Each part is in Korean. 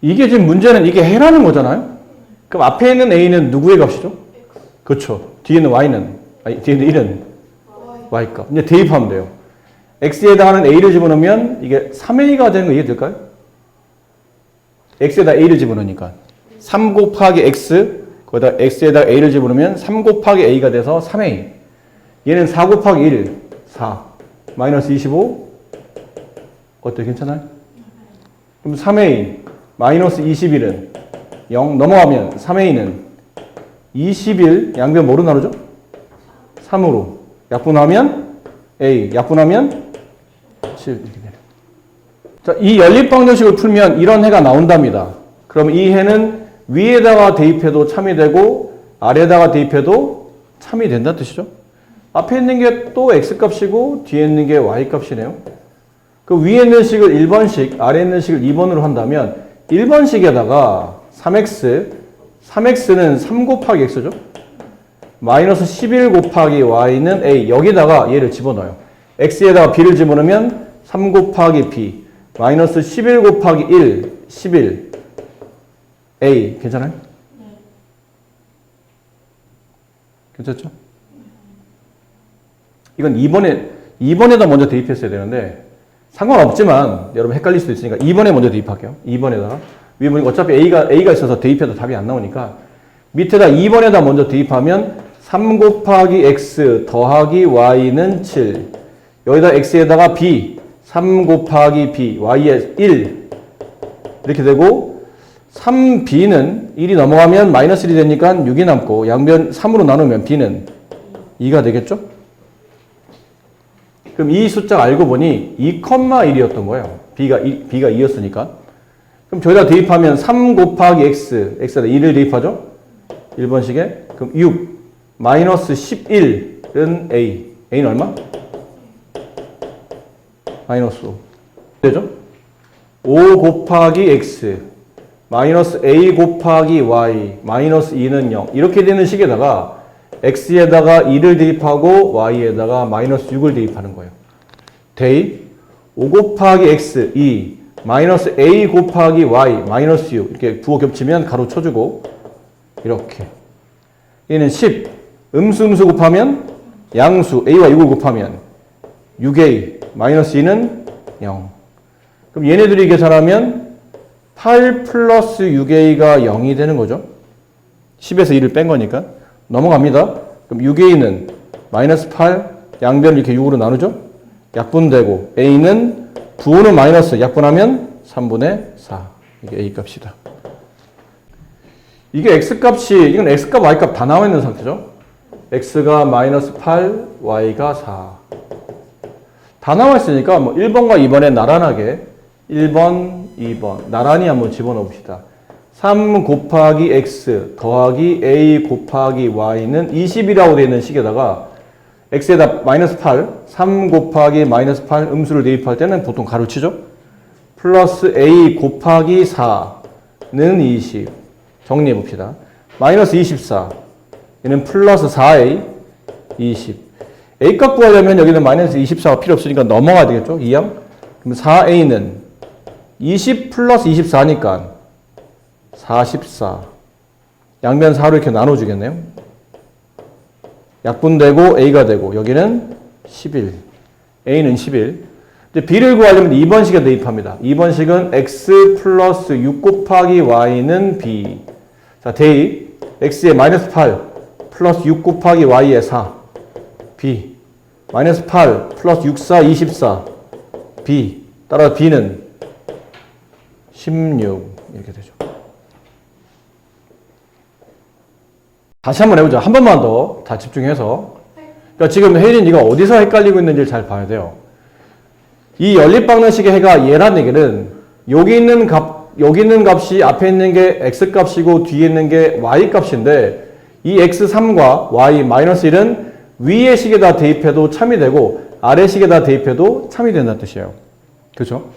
이게 지금 문제는 이게 해라는 거잖아요. 그럼 앞에 있는 a는 누구의 값이죠? 그렇죠. 뒤에 있는 y는, 아니, 뒤에 있는 1은 y 값. 이제 대입하면 돼요. x에 해당하는 a를 집어넣으면 이게 3a가 되는 거 이해될까요? x에다 a를 집어넣으니까 3 곱하기 x, 거기다 x에다 a를 집어넣으면 3 곱하기 a가 돼서 3a. 얘는 4 곱하기 1, 4. 마이너스 25. 어때요? 괜찮아요? 그럼 3a 마이너스 21은 0 넘어가면 3a는 21 양변 뭐로 나누죠? 3으로. 약분하면 a, 약분하면 7 이렇게 돼요. 자, 이 연립방정식을 풀면 이런 해가 나온답니다. 그럼 이 해는 위에다가 대입해도 참이 되고 아래에다가 대입해도 참이 된다는 뜻이죠. 앞에 있는 게 또 x값이고 뒤에 있는 게 y값이네요. 그 위에 있는 식을 1번식, 아래에 있는 식을 2번으로 한다면 1번식에다가 3x는 3 곱하기 x죠. 마이너스 11 곱하기 y는 a. 여기다가 얘를 집어넣어요. x에다가 b를 집어넣으면 3 곱하기 b. 마이너스 11 곱하기 1, 11. a. 괜찮아요? 괜찮죠? 이건 2번에다 먼저 대입했어야 되는데 상관없지만 여러분 헷갈릴 수도 있으니까 2번에 먼저 대입할게요. 2번에다가. 위에 보니까 어차피 A가 있어서 대입해도 답이 안 나오니까 밑에다 2번에다 먼저 대입하면 3 곱하기 X 더하기 Y는 7. 여기다 X에다가 B. 3 곱하기 B. Y에 1. 이렇게 되고 3B는 1이 넘어가면 마이너스 1이 되니까 6이 남고 양변 3으로 나누면 B는 2가 되겠죠? 그럼 이 숫자 알고 보니 2,1이었던 거예요. B가 2였으니까. 그럼 저기다 대입하면 3 곱하기 X, X에다 2를 대입하죠? 1번식에. 그럼 6, 마이너스 11은 A. A는 얼마? 마이너스 5. 되죠? 5 곱하기 X, 마이너스 A 곱하기 Y, 마이너스 2는 0. 이렇게 되는 식에다가 X에다가 2를 대입하고 Y에다가 마이너스 6을 대입하는 거예요. 대입 5 곱하기 X 2 마이너스 A 곱하기 Y 마이너스 6 이렇게 부호 겹치면 가로 쳐주고 이렇게 얘는 10 음수 곱하면 양수 A와 6을 곱하면 6A 마이너스 2는 0. 그럼 얘네들이 계산하면 8 플러스 6A가 0이 되는 거죠. 10에서 2를 뺀 거니까 넘어갑니다. 그럼 6A는 마이너스 8 양변을 이렇게 6으로 나누죠. 약분되고 A는 부호는 마이너스 약분하면 3분의 4 이게 A 값이다. 이게 X값이 이건 X값 Y값 다 나와 있는 상태죠. X가 마이너스 8 Y가 4 다 나와 있으니까 뭐 1번과 2번에 나란하게 1번 2번 나란히 한번 집어넣어 봅시다. 3 곱하기 X 더하기 A 곱하기 Y는 20이라고 되어 있는 식에다가 X에다 마이너스 8, 3 곱하기 마이너스 8 음수를 대입할 때는 보통 가로치죠. 플러스 A 곱하기 4는 20. 정리해 봅시다. 마이너스 24. 얘는 플러스 4A 20. A값 구하려면 여기는 마이너스 24가 필요 없으니까 넘어가야 되겠죠. 2항. 그럼 4A는 20 플러스 24니까 44. 양변 4로 이렇게 나눠주겠네요. 약분되고 A가 되고 여기는 11. A는 11. 이제 B를 구하려면 2번식에 대입합니다. 2번식은 X 플러스 6 곱하기 Y는 B. 자, 대입. X에 마이너스 8 플러스 6 곱하기 Y에 4. B. 마이너스 8 플러스 6, 4, 24. B. 따라서 B는 16. 이렇게 되죠. 다시 한번 해보자. 한 번만 더 다 집중해서. 그러니까 지금 혜린 네가 어디서 헷갈리고 있는지를 잘 봐야 돼요. 이 연립방정식의 해가 얘라는 얘기는 여기 있는 값이 앞에 있는 게 x값이고 뒤에 있는 게 y값인데 이 x3과 y-1은 위의 식에다 대입해도 참이 되고 아래 식에다 대입해도 참이 된다는 뜻이에요. 그렇죠?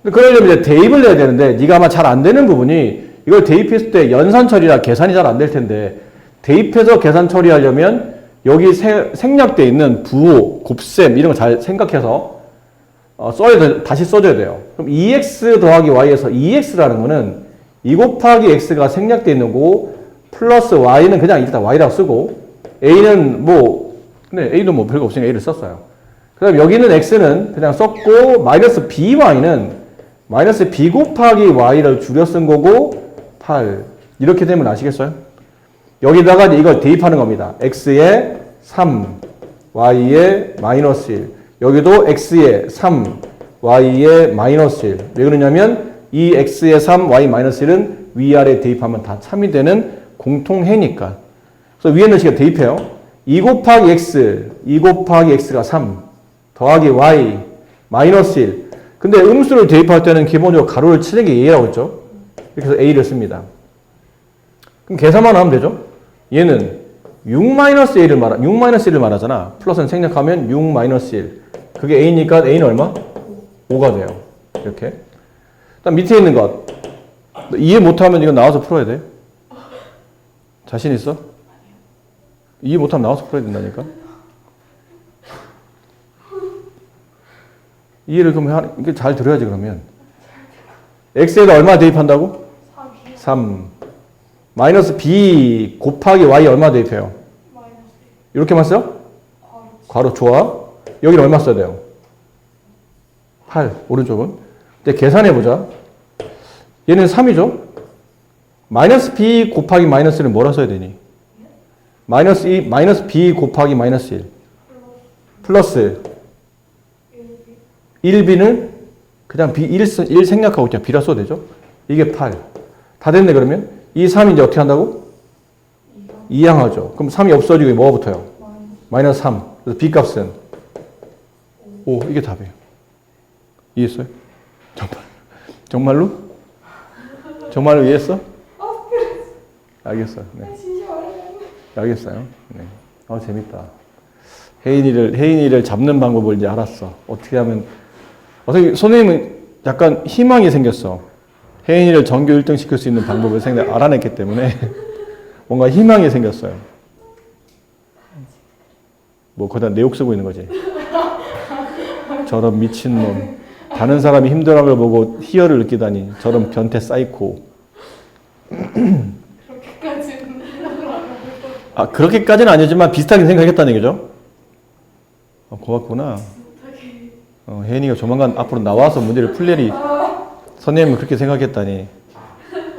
그러려면 이제 대입을 해야 되는데 네가 아마 잘 안 되는 부분이 이걸 대입했을 때 연산 처리라 계산이 잘 안 될 텐데 대입해서 계산 처리하려면 여기 생략되어 있는 부호, 곱셈 이런 거 잘 생각해서 다시 써줘야 돼요. 그럼 2x 더하기 y에서 2x라는 거는 2 곱하기 x가 생략되어 있는 거고 플러스 y는 그냥 일단 y라고 쓰고 a는 근데 a도 별거 없으니까 a를 썼어요. 그 다음 여기는 x는 그냥 썼고 마이너스 by는 마이너스 b 곱하기 y를 줄여 쓴 거고 8 이렇게 되면 아시겠어요? 여기다가 이걸 대입하는 겁니다. x에 3 y에 마이너스 1 여기도 x에 3 y에 마이너스 1 왜 그러냐면 이 x에 3 y 마이너스 1은 위아래 대입하면 다 참이 되는 공통해니까. 그래서 위에는 식을 대입해요. 2 곱하기 x가 3 더하기 y 마이너스 1 근데 음수를 대입할 때는 기본적으로 가로를 치는 게 a라고 했죠. 이렇게 해서 a를 씁니다. 그럼 계산만 하면 되죠. 얘는 6-1을 말하잖아. 플러스는 생략하면 6-1 그게 a니까 a는 얼마? 5가 돼요. 이렇게. 그다음 밑에 있는 것 이해 못하면 이거 나와서 풀어야 돼. 자신 있어? 이해 못하면 나와서 풀어야 된다니까. 이해를 그럼 이게 잘 들어야지 그러면. x에다 얼마 대입한다고? 3. 마이너스 b 곱하기 y 얼마 대입해요? 이렇게만 써? 괄호 좋아. 여기는 얼마 써야 돼요? 8. 오른쪽은. 이제 계산해보자. 얘는 3이죠? 마이너스 b 곱하기 마이너스는 뭐라 써야 되니? 마이너스 b 곱하기 마이너스 1. 플러스 1b는 그냥 b1 생략하고 그냥 b라 써도 되죠? 이게 8. 다 됐네 그러면? 이 3이 이제 어떻게 한다고? 2항하죠. 그럼 3이 없어지고 뭐가 붙어요? 마이너스 3. 그래서 b 값은 5. 이게 답이에요. 이해했어요? 정말로? 정말로 이해했어? 알겠어요. 네. 알겠어요. 네. 재밌다. 혜인이를 잡는 방법을 이제 알았어. 어떻게 하면, 선생님은 약간 희망이 생겼어. 혜인이를 전교 1등 시킬 수 있는 방법을 알아냈기 때문에 뭔가 희망이 생겼어요. 거기다 내욕 쓰고 있는 거지. 저런 미친놈. 다른 사람이 힘들어하는 걸 보고 희열을 느끼다니. 저런 변태 사이코. 그렇게까지는 아니지만 비슷하게 생각했다는 얘기죠. 고맙구나. 혜인이가 조만간 앞으로 나와서 문제를 풀 일이 선생님은 그렇게 생각했다니.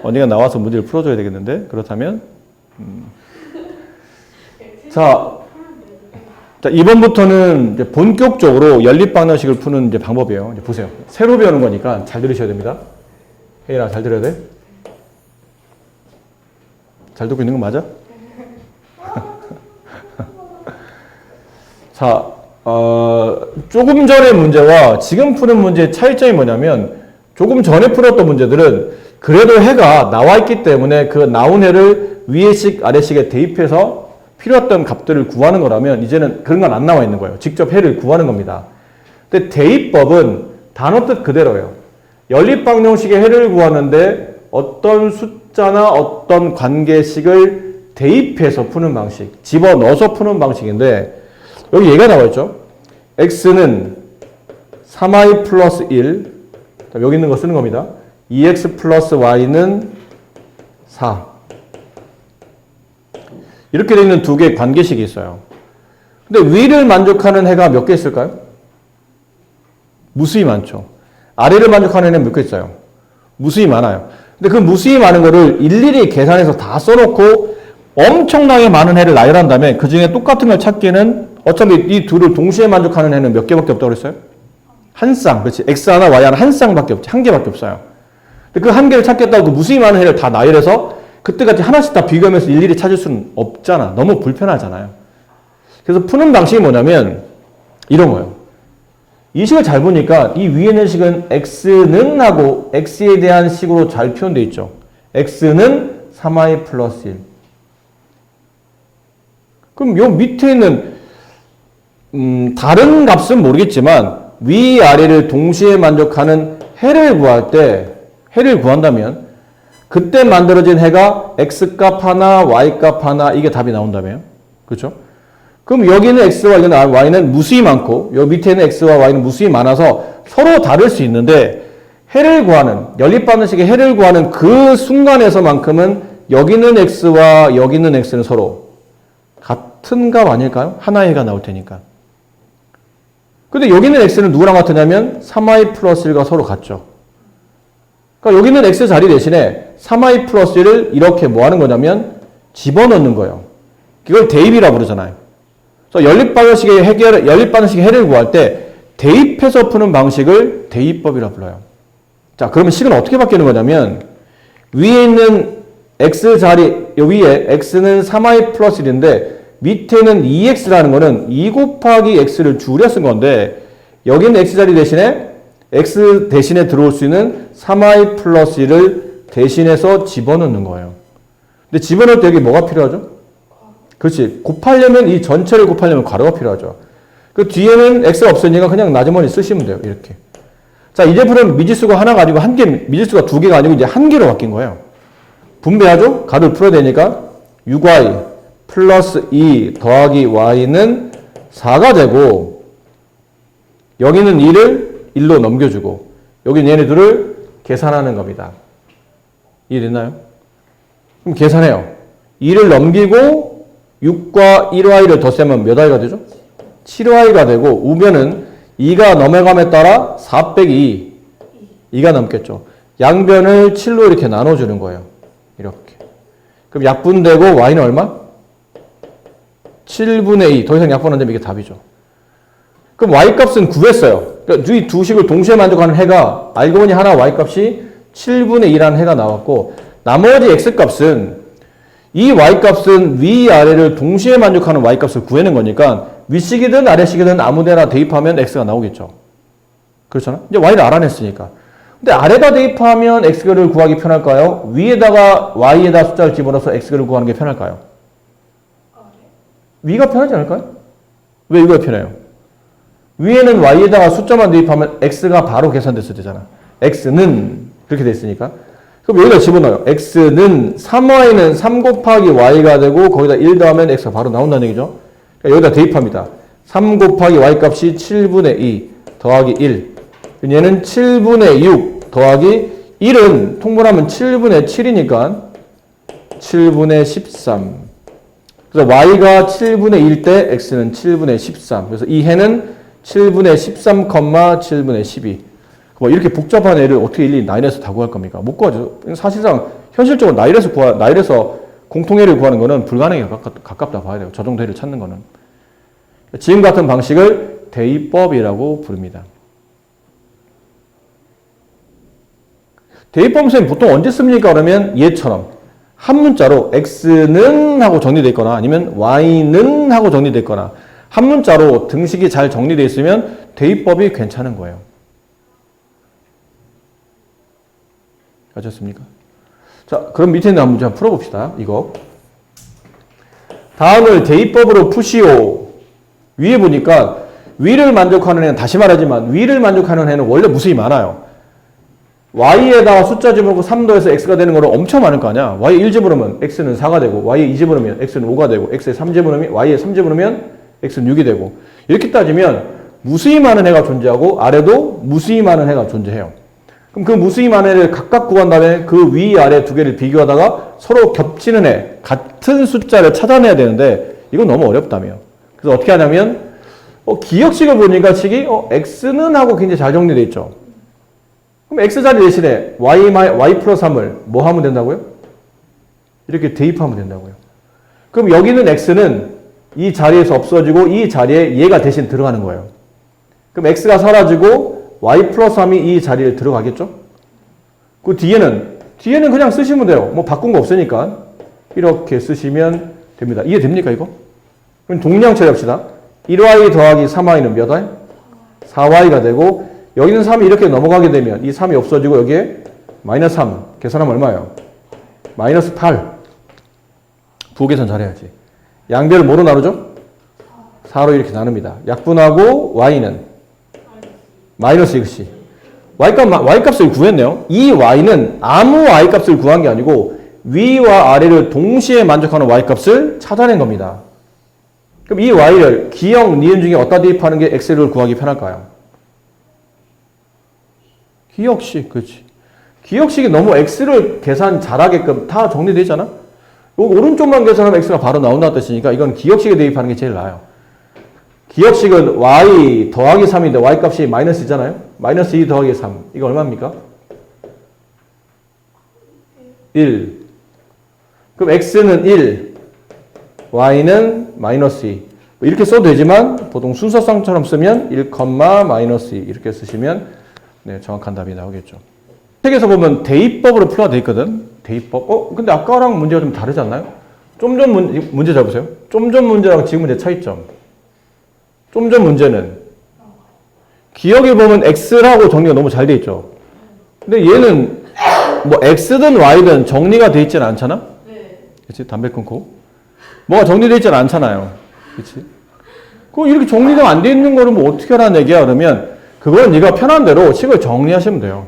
언니가 나와서 문제를 풀어줘야 되겠는데? 그렇다면? 자, 이번부터는 이제 본격적으로 연립방정식을 푸는 이제 방법이에요. 이제 보세요. 새로 배우는 거니까 잘 들으셔야 됩니다. 혜인아, 잘 들어야 돼? 잘 듣고 있는 거 맞아? 자, 조금 전의 문제와 지금 푸는 문제의 차이점이 뭐냐면 조금 전에 풀었던 문제들은 그래도 해가 나와 있기 때문에 그 나온 해를 위에식 아래식에 대입해서 필요했던 값들을 구하는 거라면 이제는 그런 건 안 나와 있는 거예요. 직접 해를 구하는 겁니다. 근데 대입법은 단어 뜻 그대로예요. 연립방정식의 해를 구하는데 어떤 숫자나 어떤 관계식을 대입해서 푸는 방식, 집어넣어서 푸는 방식인데 여기 얘가 나와 있죠. x는 3i 플러스 1 여기 있는 거 쓰는 겁니다. 2x 플러스 y는 4 이렇게 되어 있는 두 개의 관계식이 있어요. 근데 위를 만족하는 해가 몇 개 있을까요? 무수히 많죠. 아래를 만족하는 해는 몇 개 있어요? 무수히 많아요. 근데 그 무수히 많은 거를 일일이 계산해서 다 써놓고 엄청나게 많은 해를 나열한다면 그 중에 똑같은 걸 찾기에는 어차피 이 둘을 동시에 만족하는 해는 몇 개밖에 없다고 그랬어요? 한 쌍. 그렇지. x 하나 y 하나 한 쌍밖에 없지. 한 개밖에 없어요. 근데 그 한 개를 찾겠다고 그 무수히 많은 해를 다 나열해서 그때같이 하나씩 다 비교하면서 일일이 찾을 수는 없잖아. 너무 불편하잖아요. 그래서 푸는 방식이 뭐냐면 이런 거예요. 이 식을 잘 보니까 이 위에 있는 식은 x는 하고 x에 대한 식으로 잘 표현되어 있죠. x는 3i 플러스 1. 그럼 요 밑에 있는 다른 값은 모르겠지만 위아래를 동시에 만족하는 해를 구할 때 해를 구한다면 그때 만들어진 해가 x값 하나 y값 하나 이게 답이 나온다며요. 그렇죠? 그럼 여기는 x와 y는 무수히 많고 여기 밑에는 x와 y는 무수히 많아서 서로 다를 수 있는데 해를 구하는, 연립방정식의 해를 구하는 그 순간에서만큼은 여기는 x와 여기는 x는 서로 같은 값 아닐까요? 하나의 해가 나올 테니까. 근데 여기는 x는 누구랑 같으냐면 3y 플러스 1과 서로 같죠. 그러니까 여기는 x 자리 대신에 3y 플러스 1을 이렇게 뭐 하는 거냐면 집어넣는 거예요. 이걸 대입이라고 부르잖아요. 그래서 연립방정식의 해를 구할 때 대입해서 푸는 방식을 대입법이라고 불러요. 자, 그러면 식은 어떻게 바뀌는 거냐면 위에 있는 x 자리, 위에 x는 3y 플러스 1인데 밑에는 2x라는 거는 2 곱하기 x를 줄여 쓴 건데 여기는 x 자리 대신에 x 대신에 들어올 수 있는 3y 플러스 1을 대신해서 집어넣는 거예요. 근데 집어넣을 때 여기 뭐가 필요하죠? 그렇지. 곱하려면 이 전체를 곱하려면 괄호가 필요하죠. 그 뒤에는 x가 없으니까 그냥 나주머니 쓰시면 돼요. 이렇게. 자, 이제 그럼 미지수가 하나 가지고 한 개, 미지수가 두 개가 아니고 이제 한 개로 바뀐 거예요. 분배하죠? 값을 풀어야 되니까 6y 플러스 2 더하기 y는 4가 되고 여기는 2를 1로 넘겨주고 여기는 얘네들을 계산하는 겁니다. 이해됐나요? 그럼 계산해요. 2를 넘기고 6과 1y를 덧세면 몇 y가 되죠? 7y가 되고 우변은 2가 넘어감에 따라 4 빼기 2가 넘겠죠. 양변을 7로 이렇게 나눠주는 거예요. 이렇게. 그럼 약분되고 y는 얼마? 7분의 2. 더 이상 약분 안 되면 이게 답이죠. 그럼 y값은 구했어요. 그러니까 이 두 식을 동시에 만족하는 해가 알고 보니 하나 y값이 7분의 2라는 해가 나왔고 나머지 x값은 이 y값은 위아래를 동시에 만족하는 y값을 구하는 거니까 윗식이든 아래식이든 아무데나 대입하면 x가 나오겠죠. 그렇잖아? 이제 y를 알아냈으니까. 근데 아래다 대입하면 x를 구하기 편할까요? 위에다가 y에다 숫자를 집어넣어서 x를 구하는 게 편할까요? 위가 편하지 않을까요? 왜 이거가 편해요? 위에는 y에다가 숫자만 대입하면 x가 바로 계산됐어야 되잖아. x는 그렇게 됐으니까. 그럼 여기다 집어넣어요. x는 3y는 3 곱하기 y가 되고 거기다 1 더하면 x가 바로 나온다는 얘기죠. 그러니까 여기다 대입합니다. 3 곱하기 y 값이 7분의 2 더하기 1. 얘는 7분의 6 더하기 1은 통분하면 7분의 7이니까 7분의 13. 그래서 y가 7분의 1 때 x는 7분의 13. 그래서 이 해는 7분의 13, 7분의 12. 뭐 이렇게 복잡한 애를 어떻게 일일이 나일에서 다 구할 겁니까? 못 구하죠. 사실상 현실적으로 나일에서 공통애를 구하는 거는 불가능에 가깝다 봐야 돼요. 저 정도 애를 찾는 거는. 지금 같은 방식을 대입법이라고 부릅니다. 대입법 선생님 보통 언제 씁니까? 그러면 얘처럼 한 문자로 x는 하고 정리되어 있거나 아니면 y는 하고 정리되어 있거나 한 문자로 등식이 잘 정리되어 있으면 대입법이 괜찮은 거예요. 아셨습니까? 자, 그럼 밑에 있는 문제 한번 풀어봅시다. 이거. 다음을 대입법으로 푸시오. 위에 보니까 위를 만족하는 애는 다시 말하지만 위를 만족하는 애는 원래 무수히 많아요. y에다가 숫자 집어넣고 3더해서 x가 되는 거는 엄청 많을 거 아니야. y에 1 집어넣으면 x는 4가 되고 y에 2 집어넣으면 x는 5가 되고 x에 3 집어넣으면 y에 3 집어넣으면 x는 6이 되고 이렇게 따지면 무수히 많은 해가 존재하고 아래도 무수히 많은 해가 존재해요. 그럼 그 무수히 많은 해를 각각 구한 다음에 그 위, 아래 두 개를 비교하다가 서로 겹치는 해, 같은 숫자를 찾아내야 되는데 이건 너무 어렵다며. 그래서 어떻게 하냐면 기억식을 보니까 식이 x는 하고 굉장히 잘 정리되어 있죠. 그럼 x자리 대신에 y 플러스 3을 뭐 하면 된다고요? 이렇게 대입하면 된다고요. 그럼 여기는 x는 이 자리에서 없어지고 이 자리에 얘가 대신 들어가는 거예요. 그럼 x가 사라지고 y 플러스 3이 이 자리에 들어가겠죠? 그 뒤에는 그냥 쓰시면 돼요. 뭐 바꾼 거 없으니까. 이렇게 쓰시면 됩니다. 이해됩니까, 이거? 그럼 동량 처리합시다. 1y 더하기 3y는 몇 y? 4y가 되고, 여기는 3이 이렇게 넘어가게 되면 이 3이 없어지고 여기에 마이너스 3. 계산하면 얼마예요? 마이너스 8. 부호계산 잘해야지. 양변을 뭐로 나누죠? 4로 이렇게 나눕니다. 약분하고 y는 마이너스 이것이 y값을 구했네요. 이 y는 아무 y값을 구한 게 아니고 위와 아래를 동시에 만족하는 y값을 찾아낸 겁니다. 그럼 이 y를 기역, 니은 중에 어디다 대입하는 게 x를 구하기 편할까요? 기역식, 그렇지. 기역식이 너무 x를 계산 잘하게끔 다 정리되어 있잖아? 여기 오른쪽만 계산하면 x가 바로 나온다는 뜻이니까 이건 기역식에 대입하는 게 제일 나아요. 기역식은 y 더하기 3인데 y 값이 마이너스잖아요? 마이너스 2 더하기 3. 이거 얼마입니까? 1. 그럼 x는 1, y는 마이너스 2. 이렇게 써도 되지만 보통 순서상처럼 쓰면 1, 마이너스 2 이렇게 쓰시면 네, 정확한 답이 나오겠죠. 책에서 보면 대입법으로 풀어야 돼 있거든. 대입법. 근데 아까랑 문제가 좀 다르지 않나요? 좀 전 문제 잘 보세요. 좀 전 문제랑 지금 문제 차이점. 좀 전 문제는 기억에 보면 x라고 정리가 너무 잘 돼 있죠. 근데 얘는 뭐 x든 y든 정리가 돼 있지는 않잖아? 네. 그치? 담배 끊고. 뭐가 정리되어 있지는 않잖아요. 그치? 그럼 이렇게 정리가 안 돼 있는 거를 뭐 어떻게 하라는 얘기야? 그러면 그건 네가 편한 대로 식을 정리하시면 돼요.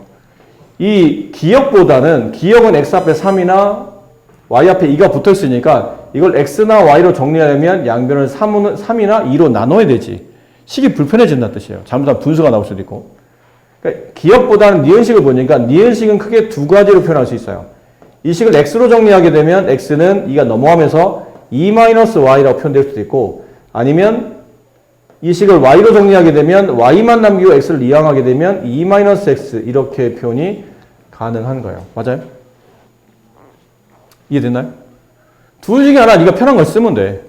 이 기역보다는 기역은 x 앞에 3이나 y 앞에 2가 붙어 있으니까 이걸 x나 y로 정리하려면 양변을 3이나 2로 나눠야 되지. 식이 불편해진다는 뜻이에요. 잘못하면 분수가 나올 수도 있고. 그러니까 기역보다는 니은식을 보니까 니은식은 크게 두 가지로 표현할 수 있어요. 이 식을 x로 정리하게 되면 x는 2가 넘어가면서 2-y라고 표현될 수도 있고 아니면 이 식을 y로 정리하게 되면 y만 남기고 x를 이항하게 되면 2-x 이렇게 표현이 가능한 거예요. 맞아요? 이해됐나요? 둘 중에 하나 네가 편한 걸 쓰면 돼.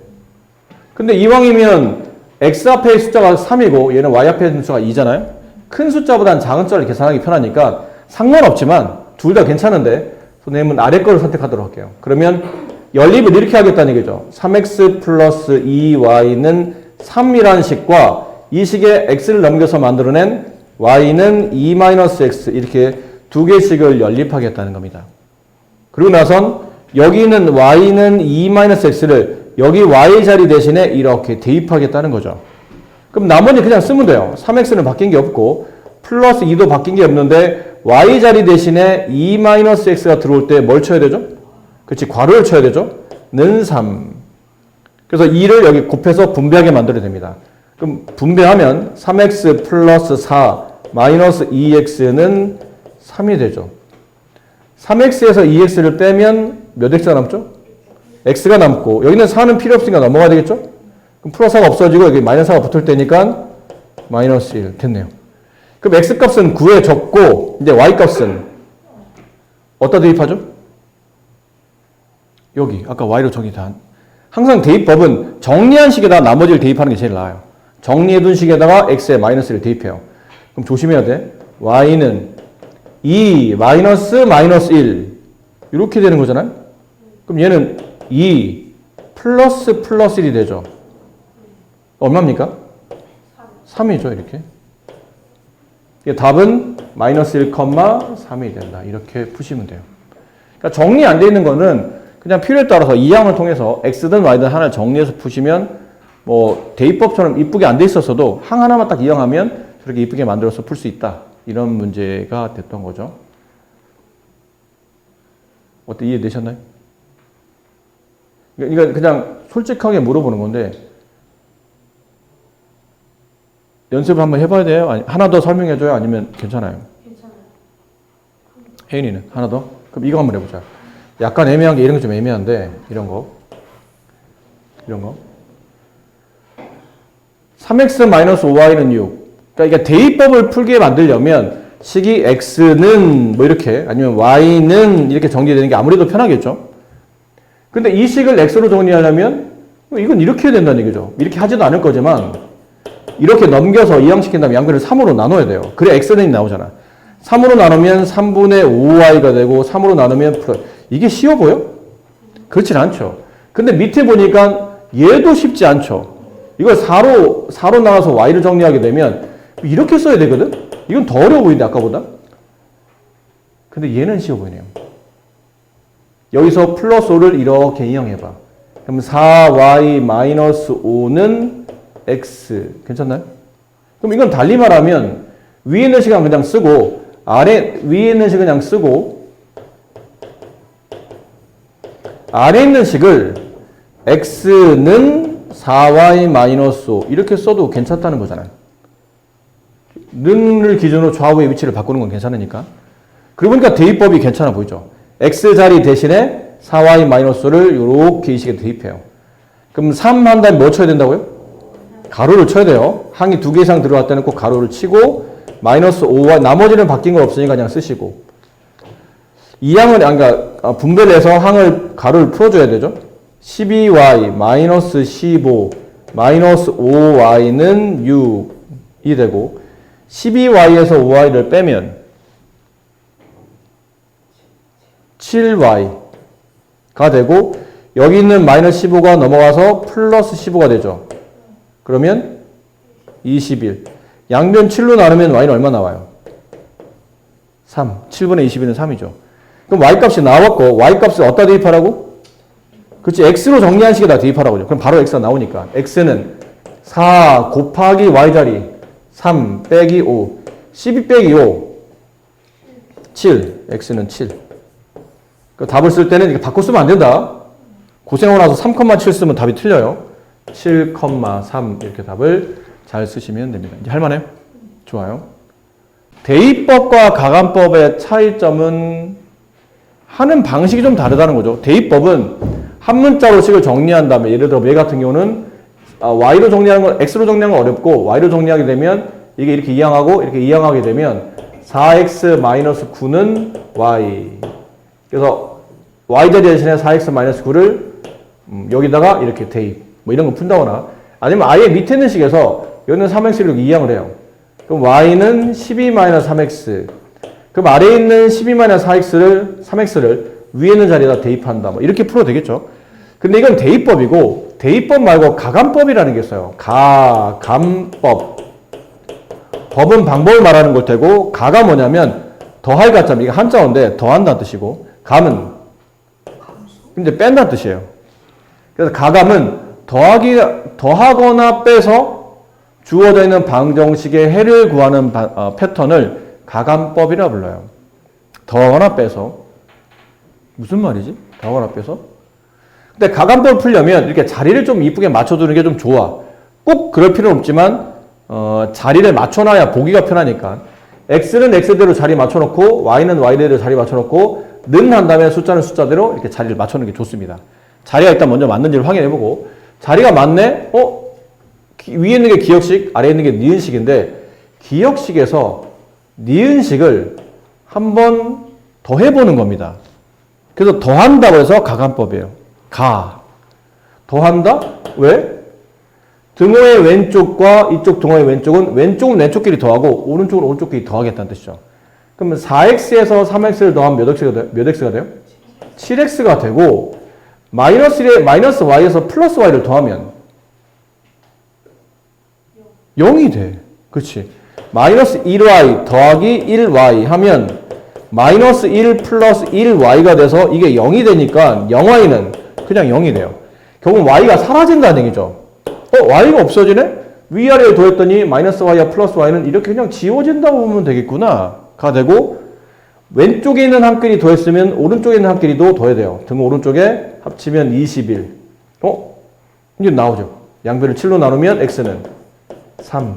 근데 이왕이면 x 앞에 숫자가 3이고 얘는 y 앞에 있는 숫자가 2잖아요? 큰 숫자보다는 작은 숫자를 계산하기 편하니까 상관없지만 둘 다 괜찮은데 선생님은 아래 거를 선택하도록 할게요. 그러면 연립을 이렇게 하겠다는 얘기죠. 3x 플러스 2y는 3이라는 식과 이 식에 x를 넘겨서 만들어낸 y는 2-x 이렇게 두 개씩을 연립하겠다는 겁니다. 그리고 나선 여기 있는 y는 2-x를 여기 y 자리 대신에 이렇게 대입하겠다는 거죠. 그럼 나머지 그냥 쓰면 돼요. 3x는 바뀐 게 없고 플러스 2도 바뀐 게 없는데 y 자리 대신에 2-x가 들어올 때 뭘 쳐야 되죠? 그렇지, 괄호를 쳐야 되죠? 는 3. 그래서 2를 여기 곱해서 분배하게 만들어야 됩니다. 그럼 분배하면 3x 플러스 4 마이너스 2x는 3이 되죠. 3x에서 2x를 빼면 몇 x가 남죠? x가 남고 여기는 4는 필요 없으니까 넘어가야 되겠죠? 그럼 플러스 4가 없어지고 여기 마이너스 4가 붙을 때니까 마이너스 1 됐네요. 그럼 x값은 9에 적고 이제 y값은 어디다 대입하죠? 여기 아까 y로 정의한 항상 대입법은 정리한 식에다가 나머지를 대입하는 게 제일 나아요. 정리해둔 식에다가 x에 마이너스를 대입해요. 그럼 조심해야 돼. y는 2 마이너스 1 이렇게 되는 거잖아요. 그럼 얘는 2 플러스 1이 되죠. 얼마입니까? 3이죠 이렇게. 답은 마이너스 1, 3이 된다. 이렇게 푸시면 돼요. 그러니까 정리 안 돼 있는 거는 그냥 필요에 따라서 이항을 통해서 x든 y든 하나를 정리해서 푸시면 뭐 대입법처럼 이쁘게 안 돼 있었어도 항 하나만 딱 이항하면 저렇게 이쁘게 만들어서 풀 수 있다. 이런 문제가 됐던 거죠. 어때? 이해되셨나요? 그러니까 그냥 솔직하게 물어보는 건데 연습을 한번 해봐야 돼요? 아니, 하나 더 설명해줘요? 아니면 괜찮아요? 괜찮아요. 혜인이는? 하나 더? 그럼 이거 한번 해보자. 약간 애매한 게 이런 게 좀 애매한데 이런 거 3x-5y는 6. 그러니까 대입법을 풀게 만들려면 식이 x는 뭐 이렇게 아니면 y는 이렇게 정리되는 게 아무래도 편하겠죠. 근데 이 식을 x로 정리하려면 이건 이렇게 해야 된다는 얘기죠. 이렇게 하지도 않을 거지만 이렇게 넘겨서 이항시킨 다음에 양변을 3으로 나눠야 돼요. 그래 x는 나오잖아. 3으로 나누면 3분의 5y가 되고 3으로 나누면 이게 쉬워 보여? 그렇진 않죠. 근데 밑에 보니까 얘도 쉽지 않죠. 이걸 4로 나가서 y를 정리하게 되면 이렇게 써야 되거든? 이건 더 어려워 보이는데 아까보다? 근데 얘는 쉬워 보이네요. 여기서 플러스 5를 이렇게 이항해봐. 그럼 4y-5는 x. 괜찮나요? 그럼 이건 달리 말하면 위에 있는 식은 그냥 쓰고 위에 있는 식은 그냥 쓰고 아래에 있는 식을 x는 4y-5 이렇게 써도 괜찮다는 거잖아요. 는을 기준으로 좌우의 위치를 바꾸는 건 괜찮으니까. 그러고 보니까 대입법이 괜찮아 보이죠. x자리 대신에 4y-를 이렇게 이 식에 대입해요. 그럼 3 한 다음에 뭐 쳐야 된다고요? 가로를 쳐야 돼요. 항이 2개 이상 들어갈 때는 꼭 가로를 치고 마이너스 5y 나머지는 바뀐 거 없으니까 그냥 쓰시고 이 항을 그러니까 분배를 해서 항을 가로를 풀어줘야 되죠. 12y 마이너스 15 마이너스 5y는 6이 되고 12y에서 5y를 빼면 7y가 되고 여기 있는 마이너스 15가 넘어가서 플러스 15가 되죠. 그러면 21. 양변 7로 나누면 y는 얼마 나와요? 3. 7분의 21은 3이죠. 그럼 y값이 나왔고 y값을 어디다 대입하라고? 그렇지. x로 정리한 식에다 대입하라고 하죠. 그럼 바로 x가 나오니까 x는 4 곱하기 y자리 3 빼기 5 12 빼기 5 7 x는 7. 그 답을 쓸 때는 이렇게 바꿔 쓰면 안 된다. 고생하고 나서 3,7 쓰면 답이 틀려요. 7,3 이렇게 답을 잘 쓰시면 됩니다. 이제 할만해요? 좋아요. 대입법과 가감법의 차이점은 하는 방식이 좀 다르다는 거죠. 대입법은 한 문자로 식을 정리한 다음에 예를 들어 얘 같은 경우는 y로 정리하는 건 x로 정리하는 건 어렵고 y로 정리하게 되면 이게 이렇게 이항하고 이렇게 이항하게 되면 4x-9는 y 그래서 y자리 대신에 4x-9를 여기다가 이렇게 대입 뭐 이런 거 푼다거나 아니면 아예 밑에 있는 식에서 여기는 3x를 이항을 해요. 그럼 y는 12-3x 그럼 아래에 있는 12-4x를 위에 있는 자리에다 대입한다 뭐 이렇게 풀어도 되겠죠. 근데 이건 대입법이고 대입법 말고 가감법이라는 게 있어요. 가감법 법은 방법을 말하는 걸 테고 가가 뭐냐면 더할 가점 이게 한자어인데 더한다는 뜻이고 감은 근데 뺀다는 뜻이에요. 그래서 가감은 더하거나 빼서 주어져 있는 방정식의 해를 구하는 패턴을 가감법이라 불러요. 더하거나 빼서 무슨 말이지? 더하거나 빼서? 근데 가감법을 풀려면 이렇게 자리를 좀 이쁘게 맞춰두는 게 좀 좋아. 꼭 그럴 필요는 없지만 자리를 맞춰놔야 보기가 편하니까 x는 x대로 자리 맞춰놓고 y는 y대로 자리 맞춰놓고 는 한 다음에 숫자는 숫자대로 이렇게 자리를 맞춰놓는 게 좋습니다. 자리가 일단 먼저 맞는지를 확인해보고 자리가 맞네? 위에 있는 게 기역식, 아래에 있는 게 니은식인데 기역식에서 니은식을 한번 더해보는 겁니다. 그래서 더한다고 해서 가감법이에요. 더한다? 왜? 등호의 왼쪽과 이쪽 등호의 왼쪽은 왼쪽끼리 더하고 오른쪽은 오른쪽끼리 더하겠다는 뜻이죠. 그러면 4x에서 3x를 더하면 몇 x가 돼요? 7x가 되고 마이너스 y에서 플러스 y를 더하면 0이 돼. 그렇지. 마이너스 1y 더하기 1y 하면 마이너스 1 플러스 1y가 돼서 이게 0이 되니까 0y는 그냥 0이 돼요. 결국 y가 사라진다는 얘기죠. y가 없어지네? 위아래를 더했더니 마이너스 y와 플러스 y는 이렇게 그냥 지워진다고 보면 되겠구나 가 되고 왼쪽에 있는 한 끼리 더했으면 오른쪽에 있는 한 끼리도 더해야 돼요. 등 오른쪽에 합치면 21. 이제 나오죠. 양변을 7로 나누면 x는 3.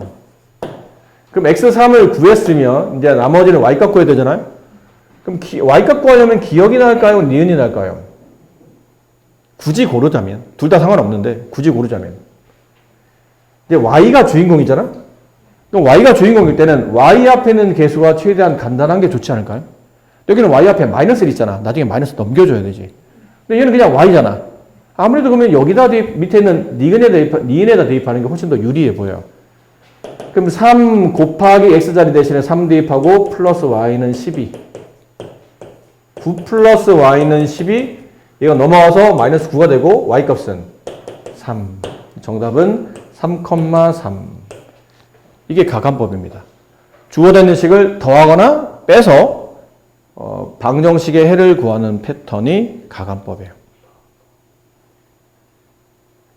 그럼 x3을 구했으면 이제 나머지는 y값 구해야 되잖아요. 그럼 y값 구하려면 기역이 나을까요? 니은이 나을까요? 굳이 고르자면 둘 다 상관없는데 굳이 고르자면 이제 y가 주인공이잖아. 그럼 y가 주인공일 때는 y 앞에 있는 개수가 최대한 간단한 게 좋지 않을까요? 여기는 y 앞에 마이너스를 있잖아. 나중에 마이너스 넘겨줘야 되지. 근데 얘는 그냥 y잖아. 아무래도 그러면 여기다 밑에 있는 니은에다 대입하는 게 훨씬 더 유리해 보여요. 그럼 3 곱하기 x자리 대신에 3 대입하고 플러스 y는 12. 9 플러스 y는 12. 얘가 넘어와서 마이너스 9가 되고 y값은 3. 정답은 3,3. 이게 가감법입니다. 주어져 있는 식을 더하거나 빼서 방정식의 해를 구하는 패턴이 가감법이에요.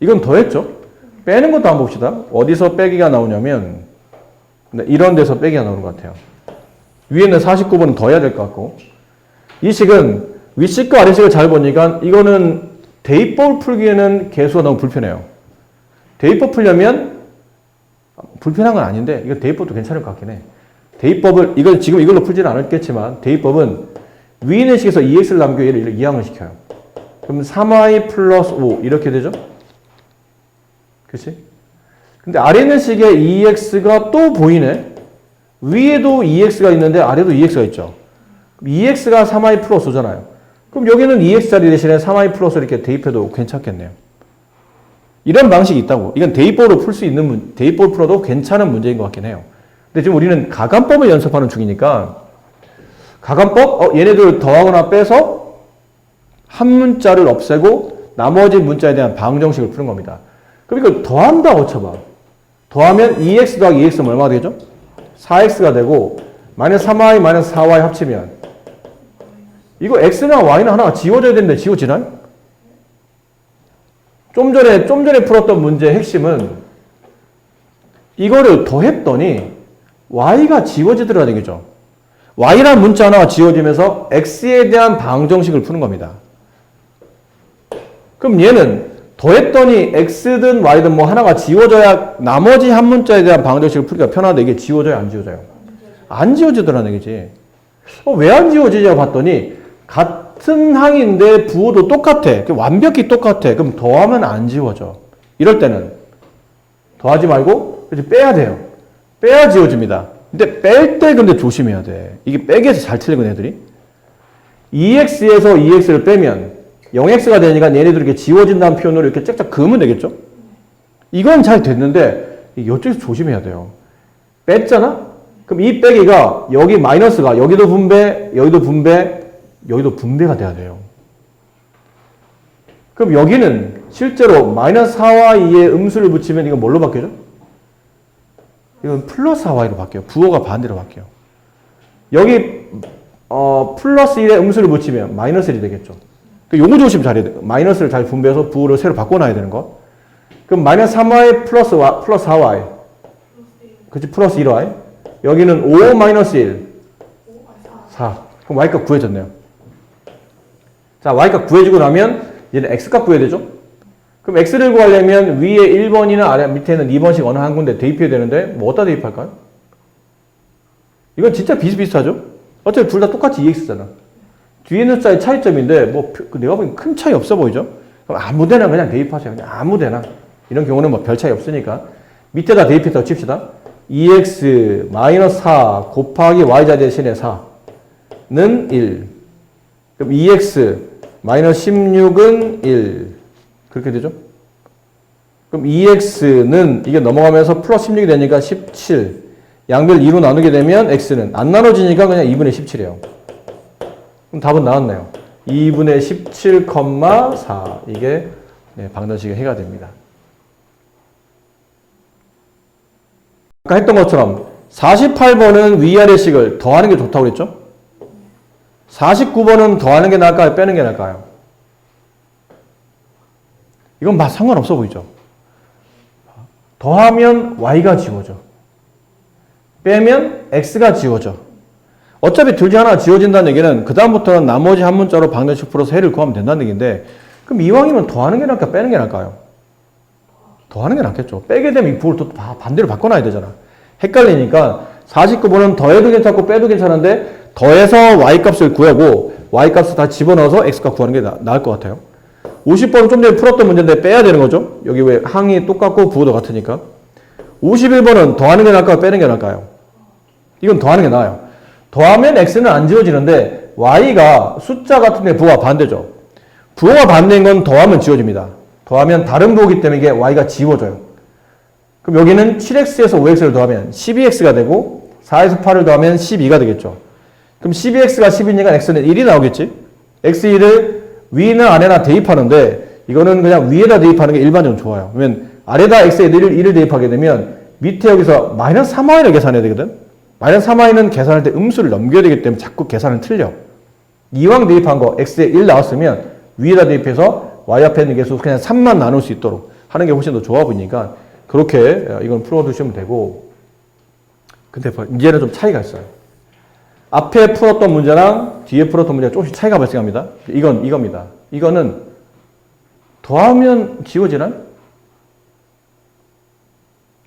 이건 더했죠. 빼는 것도 한번 봅시다. 어디서 빼기가 나오냐면 이런 데서 빼기가 나오는 것 같아요. 위에는 49번은 더해야 될 것 같고 이 식은 윗식과 아래식을 잘 보니까 이거는 대입법을 풀기에는 개수가 너무 불편해요. 대입법 풀려면 불편한 건 아닌데 이건 대입법도 괜찮을 것 같긴 해. 대입법을 이건 지금 이걸로 풀지는 않았겠지만 대입법은 위에 있는 식에서 2x를 남겨 얘를 이항을 시켜요. 그럼 3y 플러스 5 이렇게 되죠? 그치? 근데 아래 있는 식에 2x가 또 보이네? 위에도 2x가 있는데 아래도 2x가 있죠? 2x가 3y 플러스 5잖아요. 그럼 여기는 2x짜리 대신에 3y 플러스 이렇게 대입해도 괜찮겠네요. 이런 방식이 있다고. 이건 대입법으로 풀 수 있는, 대입법을 풀어도 괜찮은 문제인 것 같긴 해요. 근데 지금 우리는 가간법을 연습하는 중이니까 가간법? 얘네들 더하거나 빼서 한 문자를 없애고 나머지 문자에 대한 방정식을 푸는 겁니다. 그럼 이걸 더한다고 쳐봐. 더하면 2x 더하기 2x는 얼마가 되죠? 4x가 되고 마이너스 3y 마이너스 4y 합치면 이거 x랑 y는 하나가 지워져야 되는데 지워지나요? 좀 전에 풀었던 문제의 핵심은 이거를 더했더니 y가 지워지더라 되겠죠. y라는 문자 하나가 지워지면서 x에 대한 방정식을 푸는 겁니다. 그럼 얘는 더했더니 x든 y든 뭐 하나가 지워져야 나머지 한 문자에 대한 방정식을 풀기가 편하다. 이게 지워져요? 안 지워져요? 안 지워지더라는 얘기지. 왜 안 지워지냐고 봤더니 같은 항인데 부호도 똑같아. 완벽히 똑같아. 그럼 더하면 안 지워져. 이럴 때는 더하지 말고 빼야 돼요. 빼야 지워집니다. 근데 뺄 때 근데 조심해야 돼. 이게 빼기에서 잘 틀리거든 애들이. 2x에서 2x를 빼면 0x가 되니까 얘네들 이렇게 지워진다는 표현으로 이렇게 짝짝 그으면 되겠죠? 이건 잘 됐는데 이쪽에서 조심해야 돼요. 뺐잖아? 그럼 이 빼기가 여기 마이너스가 여기도 분배, 여기도 분배, 여기도 분배가 돼야 돼요. 그럼 여기는 실제로 마이너스 4와 2에 음수를 붙이면 이건 뭘로 바뀌죠? 이건 플러스 4y로 바뀌어요. 부호가 반대로 바뀌어요. 여기 플러스 1에 음수를 붙이면 마이너스 1이 되겠죠. 요거 조심 잘해야 돼요. 마이너스를 잘 분배해서 부호를 새로 바꿔놔야 되는 거. 그럼 마이너스 3y 플러스 4y. 그치? 플러스 1y. 여기는 5 마이너스 1. 4. 그럼 y값 구해졌네요. 자, y값 구해지고 나면 얘는 x값 구해야 되죠? 그럼 x를 구하려면 위에 1번이나 아래 밑에는 2번씩 어느 한 군데 대입해야 되는데 뭐 어디다 대입할까요? 이건 진짜 비슷비슷하죠? 어차피 둘 다 똑같이 2x잖아. 뒤에 있는 숫자의 차이점인데 뭐 내가 보기엔 큰 차이 없어 보이죠? 그럼 아무데나 그냥 대입하세요. 그냥 아무데나. 이런 경우는 뭐 별 차이 없으니까 밑에다 대입했다고 칩시다. 2x 마이너스 4 곱하기 y자 대신에 4는 1. 그럼 2x 마이너스 16은 1. 그렇게 되죠? 그럼 2x는 이게 넘어가면서 플러스 16이 되니까 17. 양별 2로 나누게 되면 x는 안 나눠지니까 그냥 2분의 17이에요. 그럼 답은 나왔네요. 2분의 17,4. 이게 방정식의 해가 됩니다. 아까 했던 것처럼 48번은 위아래식을 더하는 게 좋다고 그랬죠? 49번은 더하는 게 나을까요? 빼는 게 나을까요? 이건 막 상관없어 보이죠? 더하면 y가 지워져. 빼면 x가 지워져. 어차피 둘 중 하나가 지워진다는 얘기는 그 다음부터는 나머지 한 문자로 방정식 풀어서 해를 구하면 된다는 얘기인데 그럼 이왕이면 더하는 게 나을까 빼는 게 나을까요? 더하는 게 낫겠죠. 빼게 되면 이 부호를 또 반대로 바꿔놔야 되잖아. 헷갈리니까 49번은 더해도 괜찮고 빼도 괜찮은데 더해서 y값을 구하고 y값을 다 집어넣어서 x값 구하는 게 나을 것 같아요. 50번은 좀 전에 풀었던 문제인데 빼야 되는 거죠. 여기 왜 항이 똑같고 부호도 같으니까. 51번은 더하는 게 나을까요? 빼는 게 나을까요? 이건 더하는 게 나아요. 더하면 x는 안 지워지는데 y가 숫자 같은 데 부호가 반대죠. 부호가 반대인 건 더하면 지워집니다. 더하면 다른 부호이기 때문에 이게 y가 지워져요. 그럼 여기는 7x에서 5x를 더하면 12x가 되고 4에서 8을 더하면 12가 되겠죠. 그럼 12x가 10이니까 x는 1이 나오겠지? x1을 위나 아래나 대입하는데 이거는 그냥 위에다 대입하는 게 일반적으로 좋아요. 왜냐면 아래다 x에 1을 대입하게 되면 밑에 여기서 마이너스 3y를 계산해야 되거든? 마이너스 3y는 계산할 때 음수를 넘겨야 되기 때문에 자꾸 계산을 틀려. 이왕 대입한 거 x에 1 나왔으면 위에다 대입해서 y 앞에 있는 개수 그냥 3만 나눌 수 있도록 하는 게 훨씬 더 좋아 보이니까 그렇게 이건 풀어두시면 되고 근데 이제는 좀 차이가 있어요. 앞에 풀었던 문제랑 뒤에 풀었던 문제가 조금씩 차이가 발생합니다. 이겁니다. 이거는 더하면 지워지나요?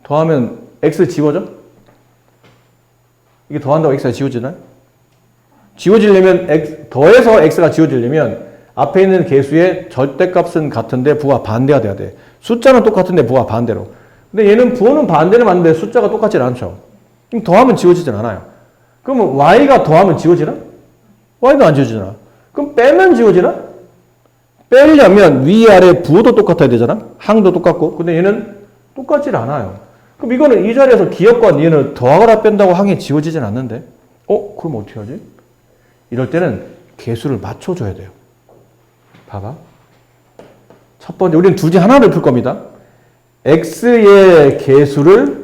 더하면 x 지워져? 이게 더한다고 x가 지워지나요? 지워지려면 더해서 x가 지워지려면 앞에 있는 계수의 절대값은 같은데 부가 반대가 돼야 돼. 숫자는 똑같은데 부가 반대로. 근데 얘는 부호는 반대로 맞는데 숫자가 똑같지 않죠. 그럼 더하면 지워지진 않아요. 그러면 y가 더하면 지워지나? y도 안 지워지잖아. 그럼 빼면 지워지나? 빼려면 위아래 부호도 똑같아야 되잖아. 항도 똑같고. 근데 얘는 똑같질 않아요. 그럼 이거는 이 자리에서 기역과 니은을 더하거나 뺀다고 항이 지워지진 않는데? 그럼 어떻게 하지? 이럴 때는 개수를 맞춰줘야 돼요. 봐봐. 첫 번째, 우리는 둘 중 하나를 풀 겁니다. x의 개수를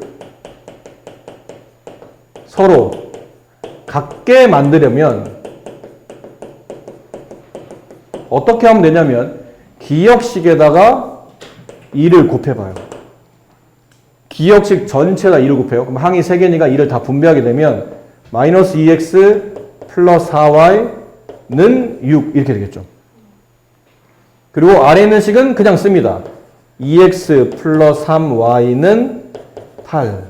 서로 같게 만들려면 어떻게 하면 되냐면 기역식에다가 2를 곱해봐요. 기역식 전체에다 2를 곱해요. 그럼 항이 3개니까 2를 다 분배하게 되면 마이너스 2x 플러스 4y는 6 이렇게 되겠죠. 그리고 아래 있는 식은 그냥 씁니다. 2x 플러스 3y는 8.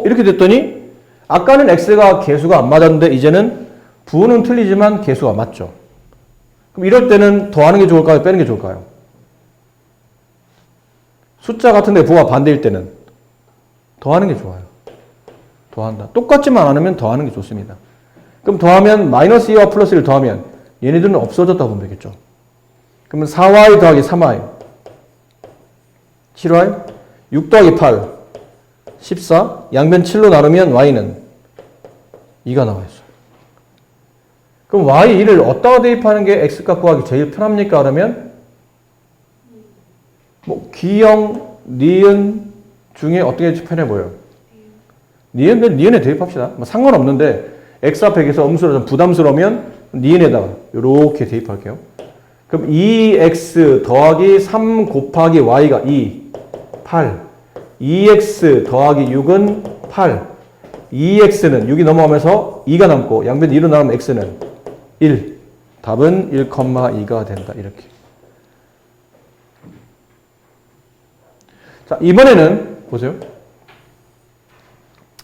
이렇게 됐더니 아까는 x가 개수가 안 맞았는데 이제는 부호는 틀리지만 개수가 맞죠. 그럼 이럴 때는 더하는 게 좋을까요? 빼는 게 좋을까요? 숫자 같은데 부호가 반대일 때는 더하는 게 좋아요. 더한다. 똑같지만 않으면 더하는 게 좋습니다. 그럼 더하면 마이너스 2와 플러스 1을 더하면 얘네들은 없어졌다고 보면 되겠죠. 그러면 4y 더하기 3y 7y 6 더하기 8 14 양변 7로 나누면 y는 2가 나와 있어요. 그럼 y2를 어디다가 대입하는 게 x값 구하기 제일 편합니까? 그러면 기역, 니은 중에 어떻게 편해 보여요? 니은에 대입합시다. 상관없는데 x 앞에 계서 음수로 좀 부담스러우면 니은에다가 이렇게 대입할게요. 그럼 2x 더하기 3 곱하기 y가 2, 8. 2x 더하기 6은 8. 2x는 6이 넘어가면서 2가 남고 양변 2로 나누면 x는 1. 답은 1,2가 된다. 이렇게. 자, 이번에는 보세요.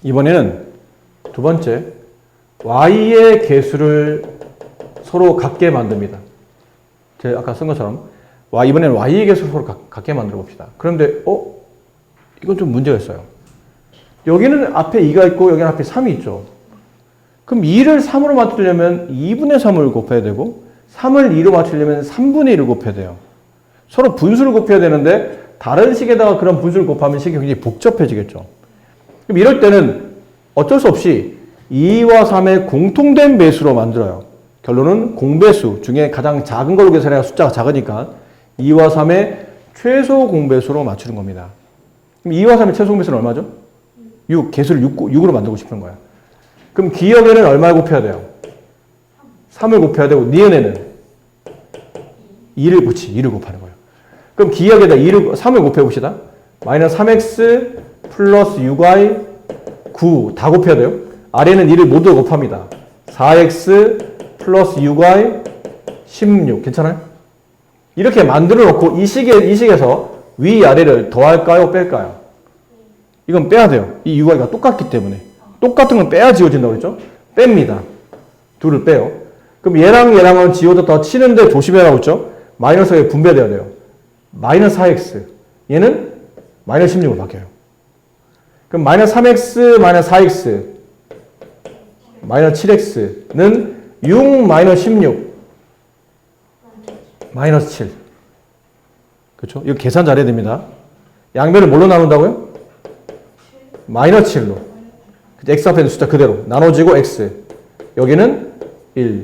이번에는 두 번째 y의 개수를 서로 같게 만듭니다. 제가 아까 쓴 것처럼 이번에는 y의 개수를 서로 같게 만들어 봅시다. 그런데 이건 좀 문제가 있어요. 여기는 앞에 2가 있고 여기는 앞에 3이 있죠. 그럼 2를 3으로 맞추려면 2분의 3을 곱해야 되고 3을 2로 맞추려면 3분의 1을 곱해야 돼요. 서로 분수를 곱해야 되는데 다른 식에다가 그런 분수를 곱하면 식이 굉장히 복잡해지겠죠. 그럼 이럴 때는 어쩔 수 없이 2와 3의 공통된 배수로 만들어요. 결론은 공배수 중에 가장 작은 걸로 계산해야 숫자가 작으니까 2와 3의 최소 공배수로 맞추는 겁니다. 그럼 2와 3의 최소 공배수는 얼마죠? 6. 개수를 6으로 만들고 싶은 거야. 그럼 기역에는 얼마를 곱해야 돼요? 3을 곱해야 되고 니은에는 2를 곱하는 거예요. 그럼 기역에다 3을 곱해봅시다. 마이너스 3x 플러스 6y 9 다 곱해야 돼요. 아래는 2를 모두 곱합니다. 4x 플러스 6y 16 괜찮아요? 이렇게 만들어 놓고 이 식에서 위아래를 더할까요? 뺄까요? 이건 빼야 돼요. 이 UI가 똑같기 때문에. 똑같은 건 빼야 지워진다고 그랬죠? 뺍니다. 둘을 빼요. 그럼 얘랑은 지워서 더 치는데 조심해라고 했죠? 마이너스가 분배돼야 돼요. 마이너스 4x. 얘는 마이너스 16으로 바뀌어요. 그럼 마이너스 3x 마이너스 4x 마이너스 7x는 6 마이너스 16 마이너스 7. 그렇죠? 이거 계산 잘해야 됩니다. 양변을 뭘로 나눈다고요? 마이너스 7로. x 앞에 있는 숫자 그대로 나눠지고 x. 여기는 1.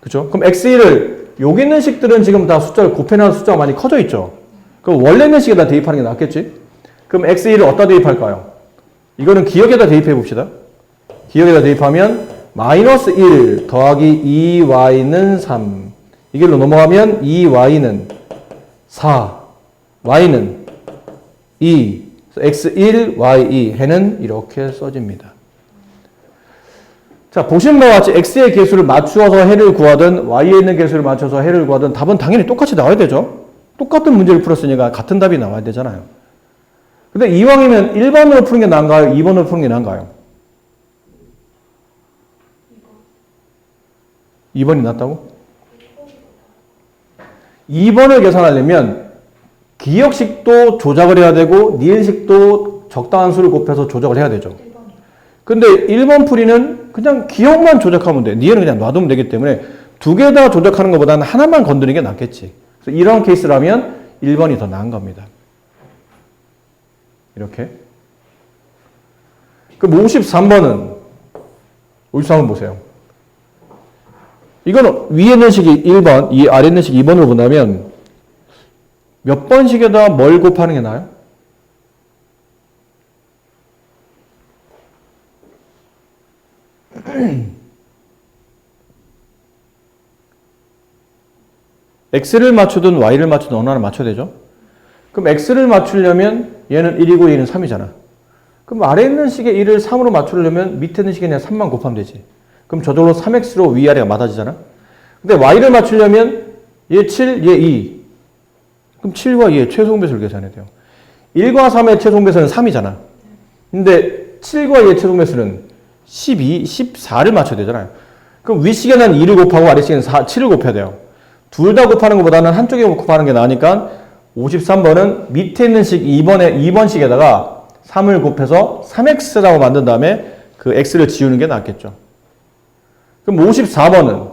그렇죠? 그럼 x1을 여기 있는 식들은 지금 다 숫자를 곱해놓은 숫자가 많이 커져 있죠. 그럼 원래 있는 식에다 대입하는 게 낫겠지? 그럼 x1을 어디다 대입할까요? 이거는 기역에다 대입해 봅시다. 기역에다 대입하면 마이너스 1 더하기 2y는 3. 이 길로 넘어가면 2y는 4. y는 2. x1, y2 해는 이렇게 써집니다. 자, 보신 바와 같이 x의 개수를 맞추어서 해를 구하든 y에 있는 개수를 맞춰서 해를 구하든 답은 당연히 똑같이 나와야 되죠. 똑같은 문제를 풀었으니까 같은 답이 나와야 되잖아요. 근데 이왕이면 1번으로 푸는 게 나은가요? 2번으로 푸는 게 나은가요? 2번이 낫다고? 2번을 계산하려면 기억식도 조작을 해야 되고 니은식도 적당한 수를 곱해서 조작을 해야 되죠. 근데 1번 풀이는 그냥 기억만 조작하면 돼. 니은은 그냥 놔두면 되기 때문에 두 개 다 조작하는 것보다는 하나만 건드리는 게 낫겠지. 그래서 이런 케이스라면 1번이 더 나은 겁니다. 이렇게. 그럼 53번은 53번 보세요. 이거는 위에 있는 식이 1번, 이 아래 있는 식이 2번으로 본다면 몇 번씩에다 뭘 곱하는 게 나아요? x를 맞추든 y를 맞추든 어느 하나 맞춰야 되죠? 그럼 x를 맞추려면 얘는 1이고 얘는 3이잖아. 그럼 아래 있는 식의 1을 3으로 맞추려면 밑에 있는 식에 그냥 3만 곱하면 되지. 그럼 저절로 3x로 위아래가 맞아지잖아. 근데 y를 맞추려면 얘 7, 얘 2. 그럼 7과 2의 최소공배수를 계산해야 돼요. 1과 3의 최소공배수는 3이잖아. 근데 7과 2의 최소공배수는 12, 14를 맞춰야 되잖아요. 그럼 윗식에는 2를 곱하고 아래식에는 7을 곱해야 돼요. 둘 다 곱하는 것보다는 한쪽에 곱하는 게 나으니까 53번은 밑에 있는 식 2번식에다가 3을 곱해서 3x라고 만든 다음에 그 x를 지우는 게 낫겠죠. 그럼 54번은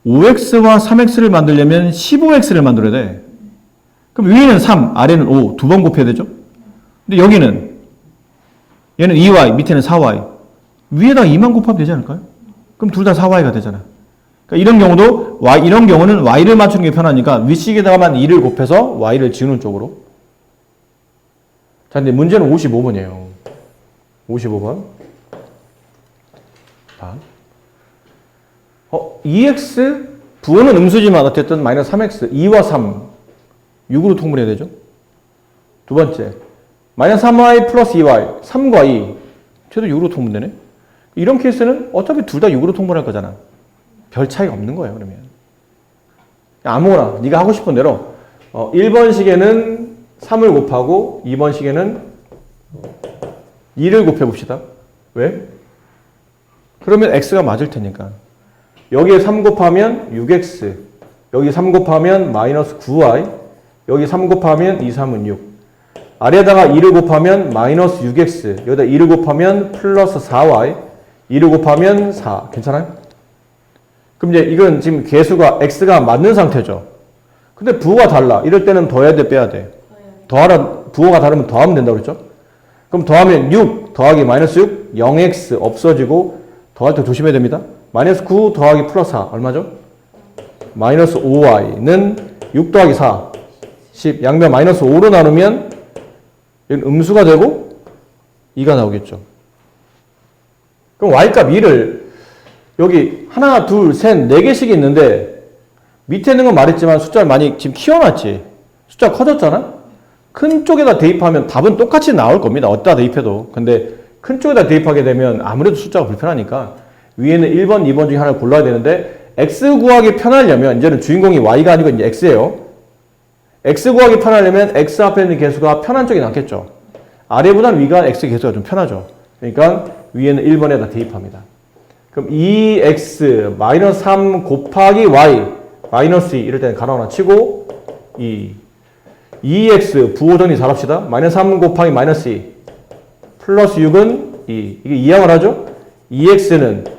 5x와 3x를 만들려면 15x를 만들어야 돼. 그럼 위에는 3, 아래는 5, 두 번 곱해야 되죠? 근데 여기는 얘는 2y, 밑에는 4y. 위에다 2만 곱하면 되지 않을까요? 그럼 둘 다 4y가 되잖아. 그러니까 이런 경우도 이런 경우는 y를 맞추는 게 편하니까 윗식에다가만 2를 곱해서 y를 지우는 쪽으로. 자, 근데 문제는 55번이에요. 55번. 봐. 2x 부호는 음수지만 어쨌든 마이너스 3x 2와 3 6으로 통분해야 되죠. 두 번째 마이너스 3y 플러스 2y 3과 2 최소 6으로 통분되네. 이런 케이스는 어차피 둘 다 6으로 통분할 거잖아. 별 차이가 없는 거예요. 그러면 아무거나 네가 하고 싶은 대로 1번식에는 3을 곱하고 2번식에는 2를 곱해봅시다. 왜? 그러면 x가 맞을 테니까. 여기에 3 곱하면 6x, 여기 3 곱하면 마이너스 9y, 여기 3 곱하면 2, 3은 6. 아래에다가 2를 곱하면 마이너스 6x, 여기다 2를 곱하면 플러스 4y, 2를 곱하면 4. 괜찮아요? 그럼 이제 이건 지금 개수가 x가 맞는 상태죠. 근데 부호가 달라. 이럴 때는 더해야 돼, 빼야 돼? 부호가 다르면 더하면 된다고 그랬죠? 그럼 더하면 6 더하기 마이너스 6, 0x 없어지고 더할 때 조심해야 됩니다. 마이너스 9 더하기 플러스 4 얼마죠? 마이너스 5y는 6 더하기 4 10 양변 마이너스 5로 나누면 여기 음수가 되고 2가 나오겠죠. 그럼 y값 2를 여기 하나 둘 셋 네 개씩이 있는데 밑에 있는 건 말했지만 숫자를 많이 지금 키워놨지. 숫자 커졌잖아. 큰 쪽에다 대입하면 답은 똑같이 나올 겁니다. 어디다 대입해도. 근데 큰 쪽에다 대입하게 되면 아무래도 숫자가 불편하니까 위에는 1번, 2번 중에 하나를 골라야 되는데 x 구하기 편하려면 이제는 주인공이 y가 아니고 이제 x예요. x 구하기 편하려면 x 앞에 있는 개수가 편한 쪽이 낫겠죠. 아래보다는 위가 x 개수가 좀 편하죠. 그러니까 위에는 1번에다 대입합니다. 그럼 2x 마이너스 3 곱하기 y 마이너스 2 이럴 때는 가로 하나 치고 2x 부호 정리 잘합시다. 마이너스 3 곱하기 마이너스 2 플러스 6은 2 이게 2항을 하죠. 2x는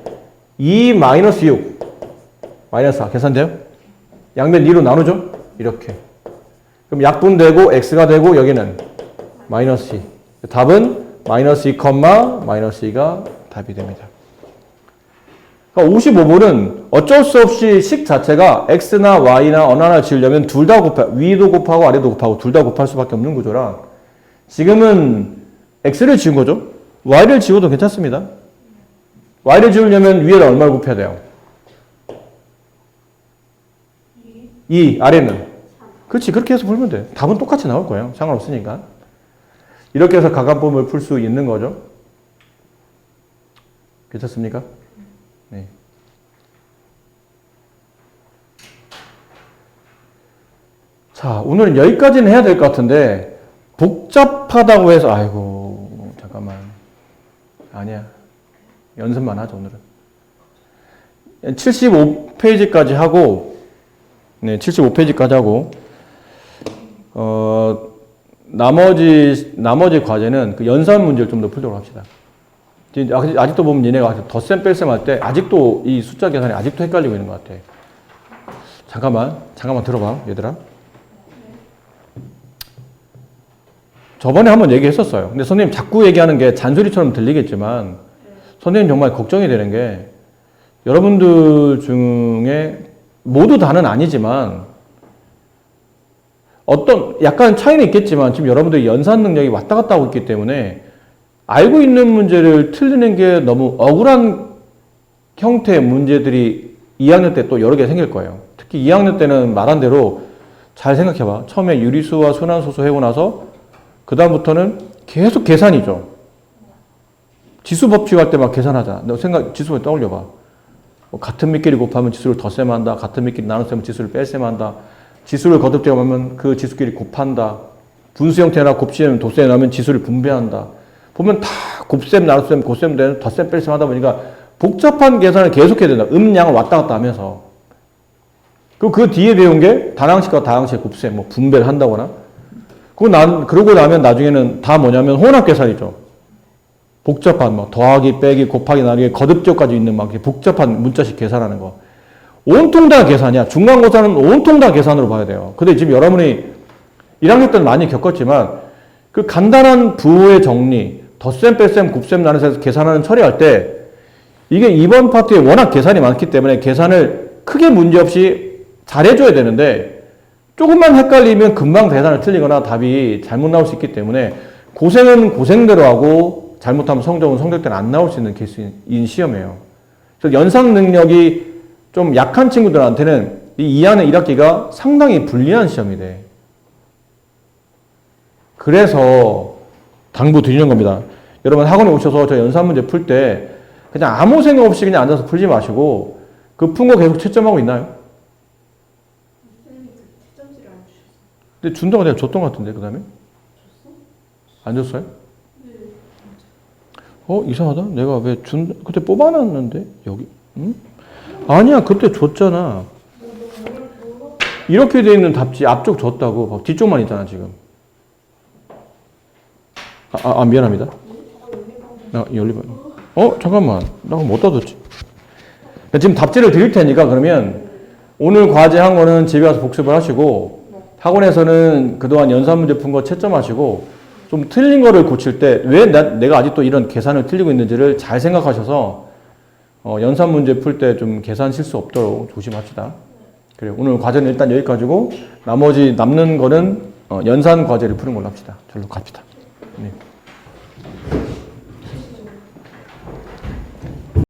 2 마이너스 6 마이너스 4 계산돼요? 양변 2로 나누죠? 이렇게. 그럼 약분되고 x가 되고 여기는 마이너스 2. 답은 마이너스 2, 마이너스 2가 답이 됩니다. 그러니까 55번은 어쩔 수 없이 식 자체가 x나 y나 어느 하나 지으려면 둘 다 위도 곱하고 아래도 곱하고 둘 다 곱할 수밖에 없는 구조라 지금은 x를 지운 거죠. y를 지워도 괜찮습니다. y를 지우려면 위에다 얼마를 곱해야 돼요? 2, 아래는? 그렇지, 그렇게 해서 풀면 돼. 답은 똑같이 나올 거예요. 상관없으니까. 이렇게 해서 가감법을 풀 수 있는 거죠. 괜찮습니까? 네. 자, 오늘은 여기까지는 해야 될 것 같은데 복잡하다고 해서 아이고 잠깐만 아니야. 연습만 하죠 오늘은. 75페이지까지 하고 네 75페이지까지 하고 나머지 과제는 그 연산 문제를 좀 더 풀도록 합시다. 아직도 보면 얘네가 덧셈 뺄셈 할 때 아직도 이 숫자 계산이 아직도 헷갈리고 있는 것 같아. 잠깐만 들어봐 얘들아. 저번에 한번 얘기했었어요. 근데 선생님 자꾸 얘기하는 게 잔소리처럼 들리겠지만 선생님 정말 걱정이 되는 게 여러분들 중에 모두 다는 아니지만 어떤 약간 차이는 있겠지만 지금 여러분들이 연산 능력이 왔다 갔다 하고 있기 때문에 알고 있는 문제를 틀리는 게 너무 억울한 형태의 문제들이 2학년 때 또 여러 개 생길 거예요. 특히 2학년 때는 말한 대로 잘 생각해봐. 처음에 유리수와 순환소수 해고 나서 그 다음부터는 계속 계산이죠. 지수 법칙 할 때 막 계산하잖아. 너 지수 떠올려봐. 뭐 같은 밑끼리 곱하면 지수를 덧셈한다. 같은 밑끼리 나눗셈은 지수를 뺄셈한다. 지수를 거듭제곱하면 그 지수끼리 곱한다. 분수 형태나 곱셈, 도셈 하면 지수를 분배한다. 보면 다 곱셈, 나눗셈, 곱셈 되는 덧셈, 뺄셈 하다 보니까 복잡한 계산을 계속해야 된다. 양을 왔다 갔다 하면서. 그 뒤에 배운 게 다항식과 다항식의 곱셈, 뭐 분배를 한다거나. 그러고 나면 나중에는 다 뭐냐면 혼합 계산이죠. 복잡한 뭐 더하기, 빼기, 곱하기, 나누기, 거듭제곱까지 있는 막 복잡한 문자식 계산하는 거. 온통 다 계산이야. 중간고사는 온통 다 계산으로 봐야 돼요. 근데 지금 여러분이 1학년 때는 많이 겪었지만 그 간단한 부호의 정리, 덧셈, 뺄셈, 곱셈, 나눗셈 계산하는 처리할 때 이게 이번 파트에 워낙 계산이 많기 때문에 계산을 크게 문제없이 잘해줘야 되는데 조금만 헷갈리면 금방 계산을 틀리거나 답이 잘못 나올 수 있기 때문에 고생은 고생대로 하고 잘못하면 성적은 성적대로 안 나올 수 있는 케이스인 시험이에요. 그래서 연상 능력이 좀 약한 친구들한테는 이 2학년 1학기가 상당히 불리한 시험이 돼. 그래서 당부 드리는 겁니다. 여러분 학원에 오셔서 저 연산 문제 풀 때 그냥 아무 생각 없이 그냥 앉아서 풀지 마시고 그 푼 거 계속 채점하고 있나요? 근데 준다고 내가 줬던 것 같은데 그 다음에? 안 줬어요? 이상하다. 내가 왜 그때 뽑아놨는데 여기? 응? 아니야 그때 줬잖아. 이렇게 돼 있는 답지 앞쪽 줬다고. 뒤쪽만 있잖아 지금. 미안합니다. 열리봐. 잠깐만. 나 못 닫았지. 지금 답지를 드릴 테니까 그러면 오늘 과제한 거는 집에 가서 복습을 하시고 학원에서는 그동안 연산 문제 푼 거 채점하시고 좀 틀린 거를 고칠 때 왜 내가 아직도 이런 계산을 틀리고 있는지를 잘 생각하셔서 연산 문제 풀 때 좀 계산 실수 없도록 조심합시다. 그래요. 오늘 과제는 일단 여기까지고 나머지 남는 거는 연산 과제를 푸는 걸로 합시다. 절로 갑시다. 네.